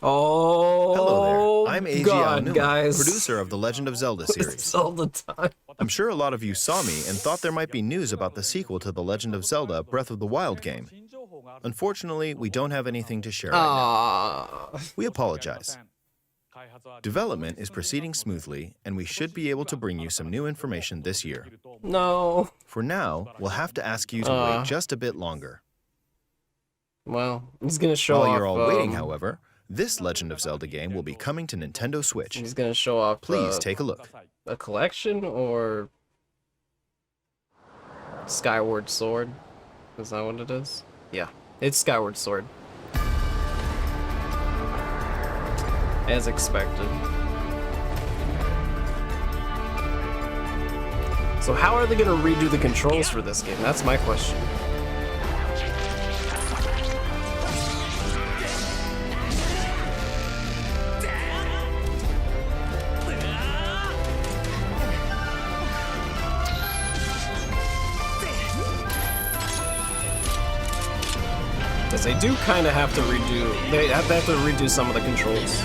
Oh, Hello there, I'm AG God, Aonuma, guys. producer of the Legend of Zelda series. Zelda time. I'm sure a lot of you saw me and thought there might be news about the sequel to the Legend of Zelda Breath of the Wild game. Unfortunately, we don't have anything to share right now. We apologize. Development is proceeding smoothly, and we should be able to bring you some new information this year. No. For now, we'll have to ask you to wait just a bit longer. Well, he's gonna show off. While you're all waiting, however, this Legend of Zelda game will be coming to Nintendo Switch. He's gonna show off. Please take a look. A collection or Skyward Sword? Is that what it is? Yeah, it's Skyward Sword. As expected. So how are they gonna redo the controls for this game? That's my question. Because they do kind of have to redo. They have to redo some of the controls.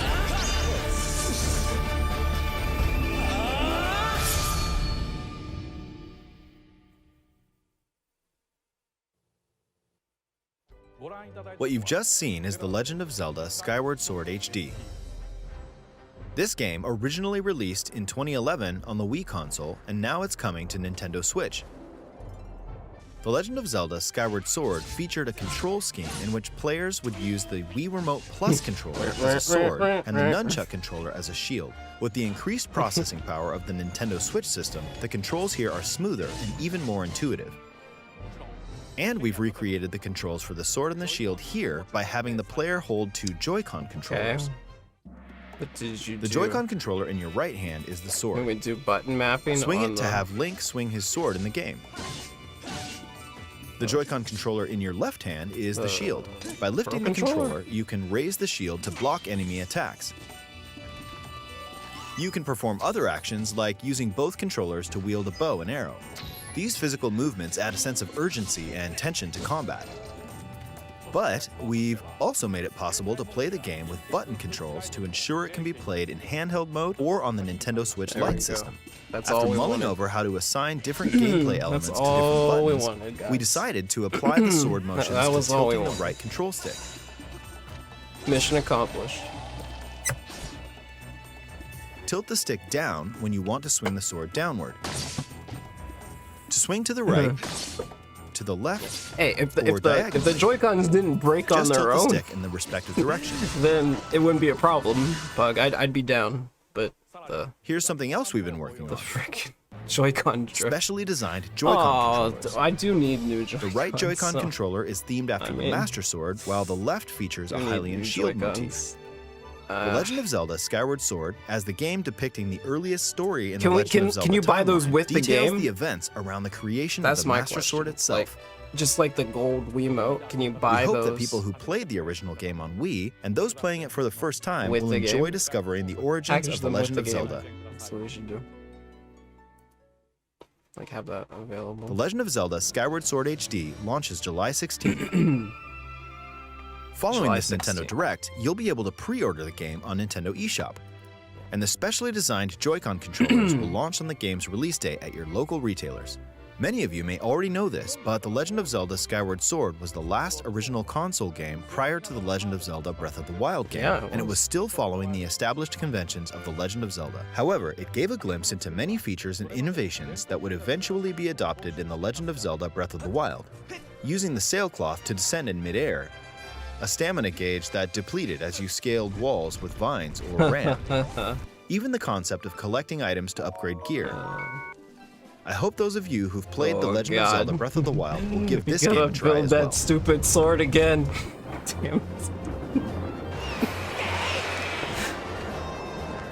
What you've just seen is The Legend of Zelda Skyward Sword HD. This game originally released in 2011 on the Wii console, and now it's coming to Nintendo Switch. The Legend of Zelda Skyward Sword featured a control scheme in which players would use the Wii Remote Plus controller as a sword and the Nunchuck controller as a shield. With the increased processing power of the Nintendo Switch system, the controls here are smoother and even more intuitive. And we've recreated the controls for the sword and the shield here by having the player hold two Joy-Con controllers. What did you do? The Joy-Con controller in your right hand is the sword. Can we do button mapping? Swing on it to the... have Link swing his sword in the game. The Joy-Con controller in your left hand is the shield. By lifting the controller, you can raise the shield to block enemy attacks. You can perform other actions like using both controllers to wield a bow and arrow. These physical movements add a sense of urgency and tension to combat. But we've also made it possible to play the game with button controls to ensure it can be played in handheld mode or on the Nintendo Switch Lite system. That's After all we mulling wanted. over how to assign different gameplay elements to all different we buttons, wanted, guys. we decided to apply the sword motions That was to all we tilting the wanted. right control stick. Mission accomplished. Tilt the stick down when you want to swing the sword downward. To swing to the right, to the left, Hey, if or the diagonally, Joy-Cons didn't break on just their tilt own, the stick in the respective direction. then it wouldn't be a problem, Bug. I'd be down. But the Here's something else we've been working on. frickin' Joy-Con drift. Specially designed Joy-Con controllers. I do need new The Joy-Cons. right Joy-Con so controller is themed after the Master Sword, while the left features a we need Hylian new shield Joy-Cons. motif. The Legend of Zelda Skyward Sword, as the game depicting the earliest story in the Can we- Legend of Zelda can you buy those timeline, with the details game? the events around the creation That's of the my Master question. Sword itself. Just like the gold Wiimote, can you buy We hope those? that people who played the original game on Wii and those playing it for the first time With will the enjoy game? discovering the origins Package of the them with Legend the of game. Zelda. That's what we should do. Like have that available. The Legend of Zelda Skyward Sword HD launches July 16th. Following July this 16th. Nintendo Direct, you'll be able to pre-order the game on Nintendo eShop. And the specially designed Joy-Con controllers will launch on the game's release day at your local retailers. Many of you may already know this, but The Legend of Zelda Skyward Sword was the last original console game prior to The Legend of Zelda Breath of the Wild game, Yeah, it and it was. was still following the established conventions of The Legend of Zelda. However, it gave a glimpse into many features and innovations that would eventually be adopted in The Legend of Zelda Breath of the Wild. Using the sailcloth to descend in midair, a stamina gauge that depleted as you scaled walls with vines or ran, even the concept of collecting items to upgrade gear. I hope those of you who've played The Oh, Legend God. of Zelda Breath of the Wild will give this You game gotta a try build as that well. stupid sword again. Damn it.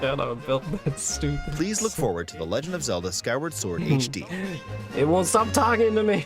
Gotta build that stupid. Please look forward to The Legend of Zelda Skyward Sword HD. It won't stop talking to me.